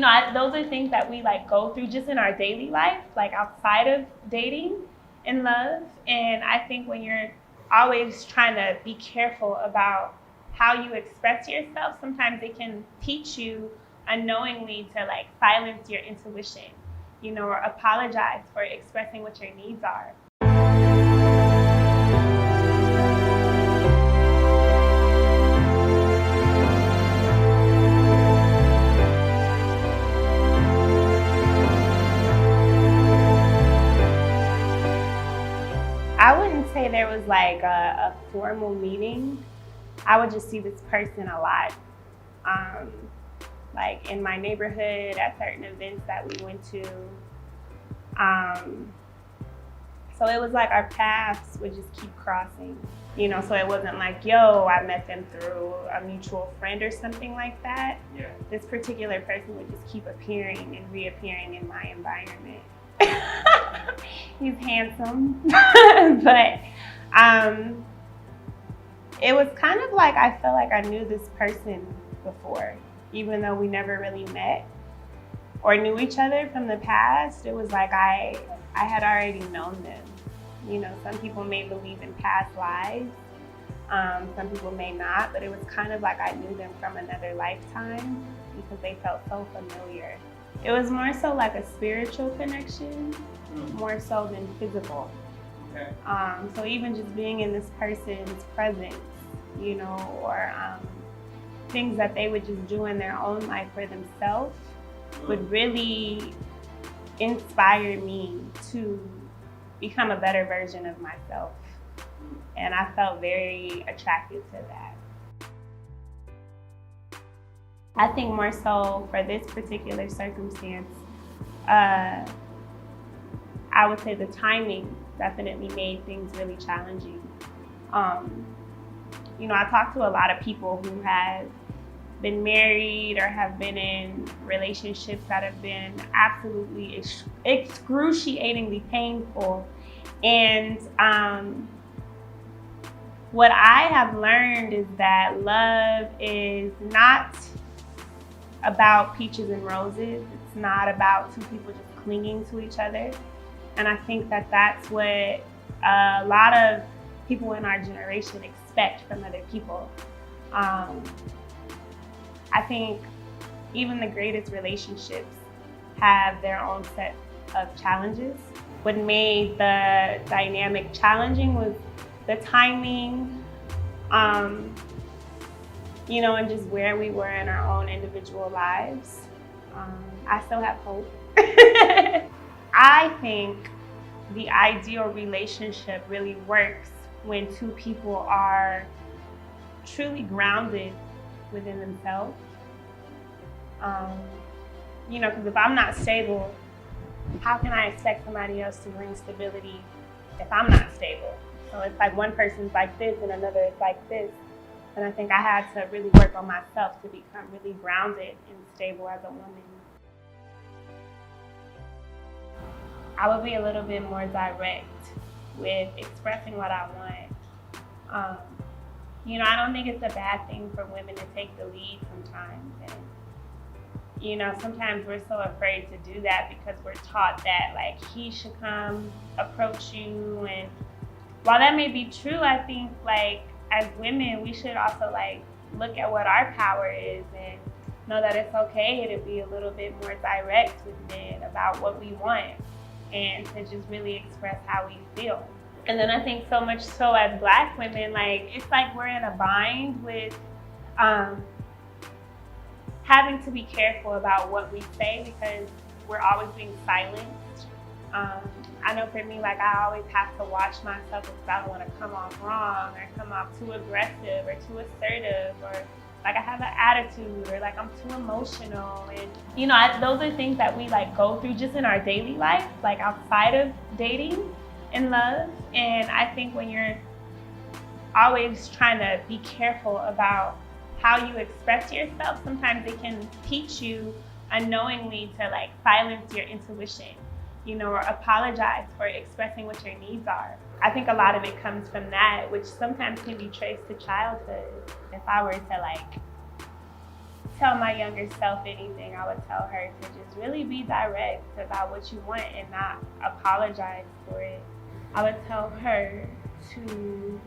those are things that we like go through just in our daily life, like outside of dating and love. And I think when you're always trying to be careful about how you express yourself, sometimes it can teach you unknowingly to like silence your intuition, or apologize for expressing what your needs are. I wouldn't say there was like a formal meeting. I would just see this person a lot. Like in my neighborhood at certain events that we went to. So it was like our paths would just keep crossing, so it wasn't like, yo, I met them through a mutual friend or something like that. Yeah. This particular person would just keep appearing and reappearing in my environment. He's handsome, but it was kind of like I felt like I knew this person before, even though we never really met or knew each other from the past. It was like I had already known them. Some people may believe in past lives, some people may not, but it was kind of like I knew them from another lifetime because they felt so familiar. It was more so like a spiritual connection, more so than physical. Okay. So even just being in this person's presence, or things that they would just do in their own life for themselves would really inspire me to become a better version of myself. And I felt very attracted to that. I think more so for this particular circumstance, I would say the timing definitely made things really challenging. I talked to a lot of people who have been married or have been in relationships that have been absolutely excruciatingly painful. And what I have learned is that love is not about peaches and roses. It's not about two people just clinging to each other. And I think that that's what a lot of people in our generation expect from other people. I think even the greatest relationships have their own set of challenges. What made the dynamic challenging was the timing, and just where we were in our own individual lives. I still have hope. I think the ideal relationship really works when two people are truly grounded within themselves. Because if I'm not stable, how can I expect somebody else to bring stability if I'm not stable? So it's like one person's like this and another is like this. And I think I had to really work on myself to become really grounded and stable as a woman. I would be a little bit more direct with expressing what I want. I don't think it's a bad thing for women to take the lead sometimes. And, sometimes we're so afraid to do that because we're taught that, like, he should come approach you. And while that may be true, I think, like, as women, we should also, like, look at what our power is and know that it's okay to be a little bit more direct with men about what we want and to just really express how we feel. And then I think so much so as Black women, like, it's like we're in a bind with having to be careful about what we say because we're always being silenced. I know for me, like, I always have to watch myself because I don't want to come off wrong or come off too aggressive or too assertive or like I have an attitude or like I'm too emotional. And those are things that we like go through just in our daily life, like outside of dating and love. And I think when you're always trying to be careful about how you express yourself, sometimes it can teach you unknowingly to like silence your intuition, or apologize for expressing what your needs are. I think a lot of it comes from that, which sometimes can be traced to childhood. If I were to like tell my younger self anything, I would tell her to just really be direct about what you want and not apologize for it. I would tell her to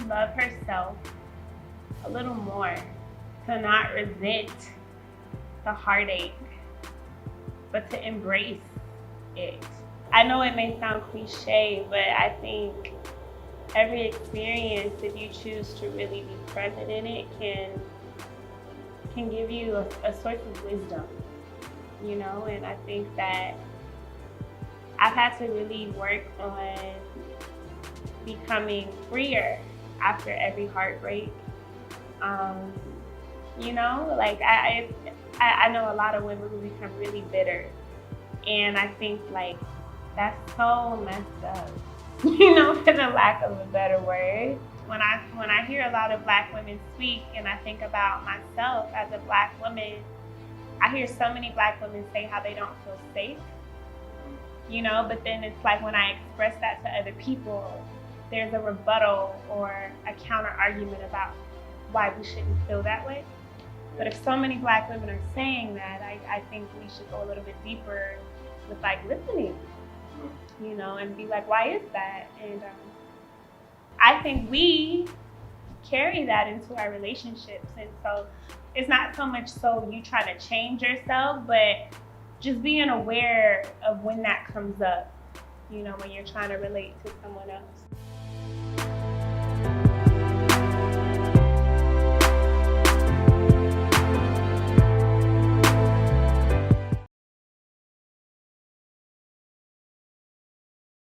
love herself a little more, to not resent the heartache, but to embrace it. I know it may sound cliche, but I think every experience, if you choose to really be present in it, can give you a source of wisdom, you know? And I think that I've had to really work on becoming freer after every heartbreak. You know, like I know a lot of women who become really bitter, and I think like that's so messed up, you know, for the lack of a better word. When I hear a lot of Black women speak, and I think about myself as a Black woman, I hear so many Black women say how they don't feel safe, you know, but then it's like when I express that to other people, there's a rebuttal or a counter argument about why we shouldn't feel that way. But if so many Black women are saying that, I think we should go a little bit deeper with like listening, you know, and be like, why is that? And I think we carry that into our relationships. And so it's not so much so you trying to change yourself, but just being aware of when that comes up, you know, when you're trying to relate to someone else.